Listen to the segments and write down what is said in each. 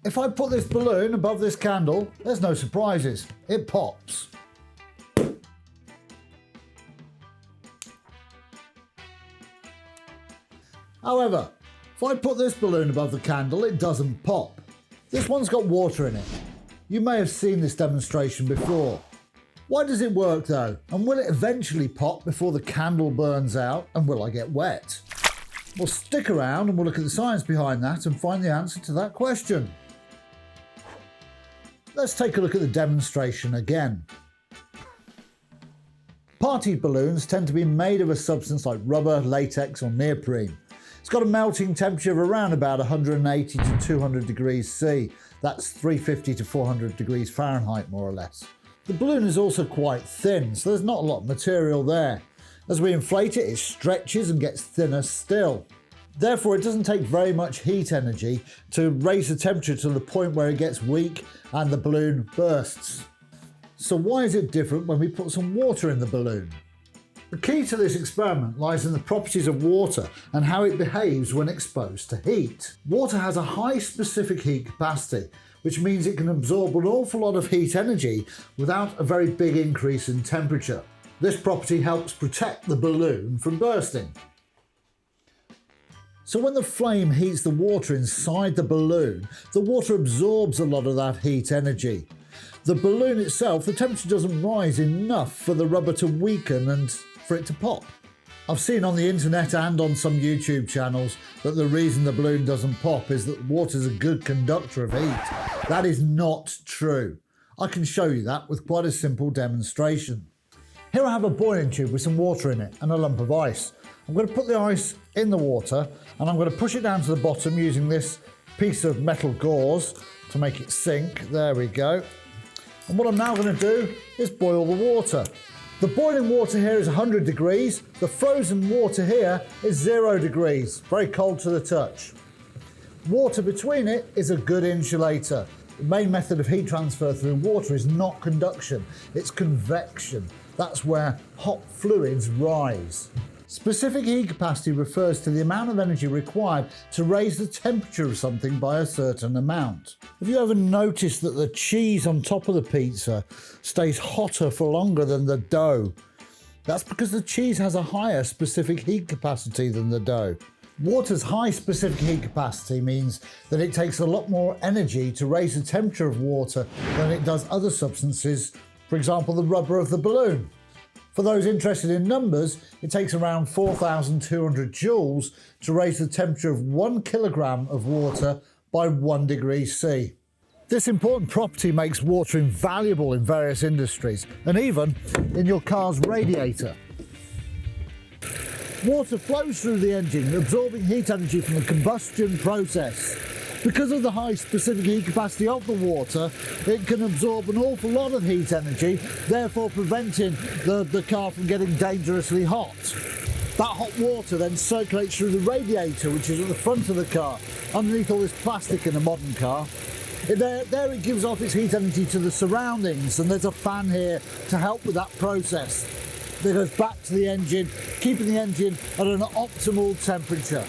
If I put this balloon above this candle, there's no surprises. It pops. However, if I put this balloon above the candle, it doesn't pop. This one's got water in it. You may have seen this demonstration before. Why does it work though? And will it eventually pop before the candle burns out? And will I get wet? Well, stick around and we'll look at the science behind that and find the answer to that question. Let's take a look at the demonstration again. Party balloons tend to be made of a substance like rubber, latex or neoprene. It's got a melting temperature of around about 180 to 200 degrees C. That's 350 to 400 degrees Fahrenheit, more or less. The balloon is also quite thin, so there's not a lot of material there. As we inflate it, it stretches and gets thinner still. Therefore, it doesn't take very much heat energy to raise the temperature to the point where it gets weak and the balloon bursts. So why is it different when we put some water in the balloon? The key to this experiment lies in the properties of water and how it behaves when exposed to heat. Water has a high specific heat capacity, which means it can absorb an awful lot of heat energy without a very big increase in temperature. This property helps protect the balloon from bursting. So when the flame heats the water inside the balloon, the water absorbs a lot of that heat energy. The balloon itself, the temperature doesn't rise enough for the rubber to weaken and for it to pop. I've seen on the internet and on some YouTube channels that the reason the balloon doesn't pop is that water is a good conductor of heat. That is not true. I can show you that with quite a simple demonstration. Here I have a boiling tube with some water in it and a lump of ice. I'm going to put the ice in the water and I'm going to push it down to the bottom using this piece of metal gauze to make it sink. There we go. And what I'm now going to do is boil the water. The boiling water here is 100 degrees. The frozen water here is 0 degrees, very cold to the touch. Water between it is a good insulator. The main method of heat transfer through water is not conduction, it's convection. That's where hot fluids rise. Specific heat capacity refers to the amount of energy required to raise the temperature of something by a certain amount. Have you ever noticed that the cheese on top of the pizza stays hotter for longer than the dough? That's because the cheese has a higher specific heat capacity than the dough. Water's high specific heat capacity means that it takes a lot more energy to raise the temperature of water than it does other substances, for example the rubber of the balloon. For those interested in numbers, it takes around 4,200 joules to raise the temperature of 1 kilogram of water by 1 degree C. This important property makes water invaluable in various industries and even in your car's radiator. Water flows through the engine, absorbing heat energy from the combustion process. Because of the high specific heat capacity of the water, it can absorb an awful lot of heat energy, therefore preventing the car from getting dangerously hot. That hot water then circulates through the radiator, which is at the front of the car, underneath all this plastic in a modern car. There it gives off its heat energy to the surroundings, and there's a fan here to help with that process. That goes back to the engine, keeping the engine at an optimal temperature.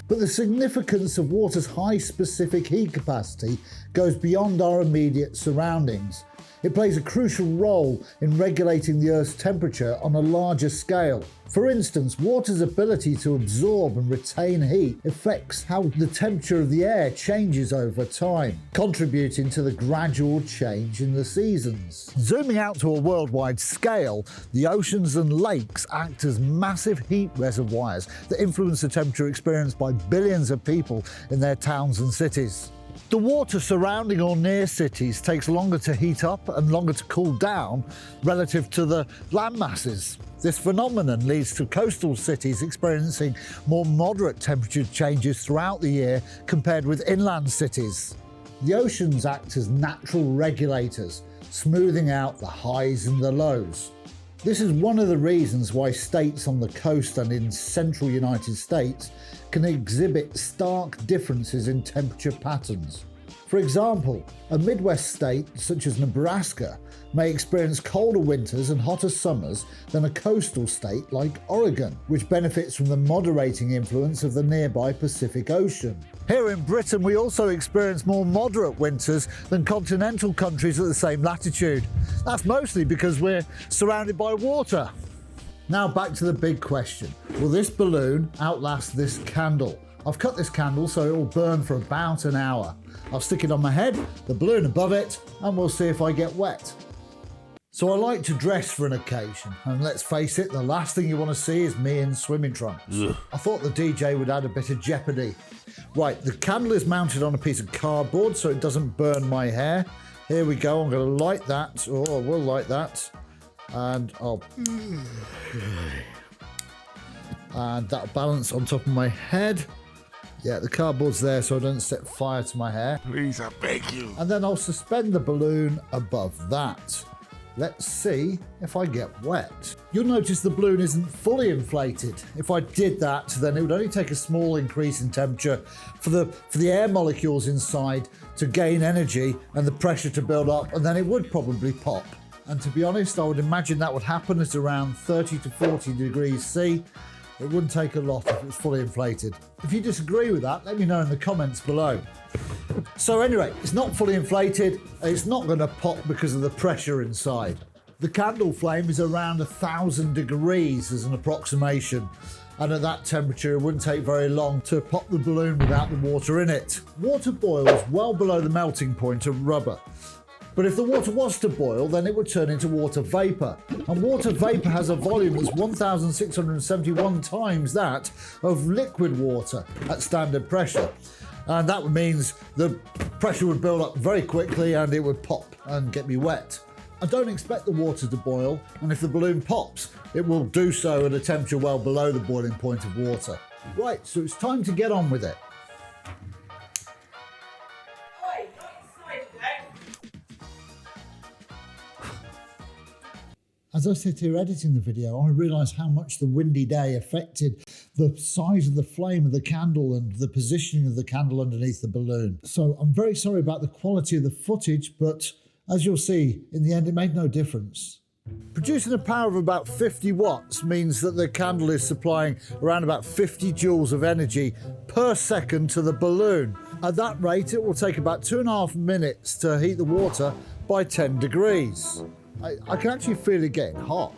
But the significance of water's high specific heat capacity goes beyond our immediate surroundings. It plays a crucial role in regulating the Earth's temperature on a larger scale. For instance, water's ability to absorb and retain heat affects how the temperature of the air changes over time, contributing to the gradual change in the seasons. Zooming out to a worldwide scale, the oceans and lakes act as massive heat reservoirs that influence the temperature experienced by billions of people in their towns and cities. The water surrounding or near cities takes longer to heat up and longer to cool down relative to the land masses. This phenomenon leads to coastal cities experiencing more moderate temperature changes throughout the year compared with inland cities. The oceans act as natural regulators, smoothing out the highs and the lows. This is one of the reasons why states on the coast and in central United States can exhibit stark differences in temperature patterns. For example, a Midwest state such as Nebraska may experience colder winters and hotter summers than a coastal state like Oregon, which benefits from the moderating influence of the nearby Pacific Ocean. Here in Britain, we also experience more moderate winters than continental countries at the same latitude. That's mostly because we're surrounded by water. Now back to the big question. Will this balloon outlast this candle? I've cut this candle so it will burn for about an hour. I'll stick it on my head, the balloon above it, and we'll see if I get wet. So I like to dress for an occasion, and let's face it, the last thing you want to see is me in swimming trunks. Ugh. I thought the DJ would add a bit of jeopardy. Right, the candle is mounted on a piece of cardboard so it doesn't burn my hair. Here we go, I'm going to light that. Oh, I will light that. And I'll... And that'll balance on top of my head. Yeah, the cardboard's there so I don't set fire to my hair. Please, I beg you. And then I'll suspend the balloon above that. Let's see if I get wet. You'll notice the balloon isn't fully inflated. If I did that, then it would only take a small increase in temperature for the air molecules inside to gain energy and the pressure to build up, and then it would probably pop. And to be honest, I would imagine that would happen at around 30 to 40 degrees C. It wouldn't take a lot if it was fully inflated. If you disagree with that, let me know in the comments below. So anyway, it's not fully inflated. It's not going to pop because of the pressure inside. The candle flame is around 1,000 degrees as an approximation. And at that temperature, it wouldn't take very long to pop the balloon without the water in it. Water boils well below the melting point of rubber. But if the water was to boil, then it would turn into water vapor. And water vapor has a volume that's 1,671 times that of liquid water at standard pressure. And that means the pressure would build up very quickly and it would pop and get me wet. I don't expect the water to boil, and if the balloon pops, it will do so at a temperature well below the boiling point of water. Right, so it's time to get on with it. As I sit here editing the video, I realise how much the windy day affected the size of the flame of the candle and the positioning of the candle underneath the balloon. So I'm very sorry about the quality of the footage, but as you'll see, in the end it made no difference. Producing a power of about 50 watts means that the candle is supplying around about 50 joules of energy per second to the balloon. At that rate, it will take about 2.5 minutes to heat the water by 10 degrees. I can actually feel it getting hot.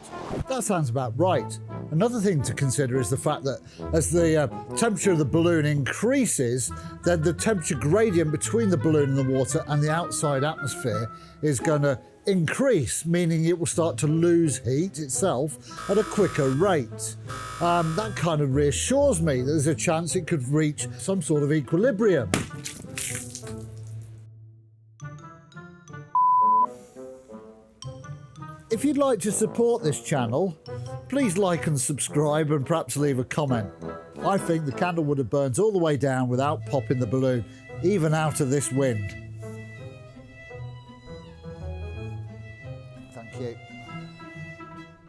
That sounds about right. Another thing to consider is the fact that as the temperature of the balloon increases, then the temperature gradient between the balloon and the water and the outside atmosphere is going to increase, meaning it will start to lose heat itself at a quicker rate. That kind of reassures me that there's a chance it could reach some sort of equilibrium. If you'd like to support this channel, please like and subscribe and perhaps leave a comment. I think the candle would have burnt all the way down without popping the balloon, even out of this wind. Thank you.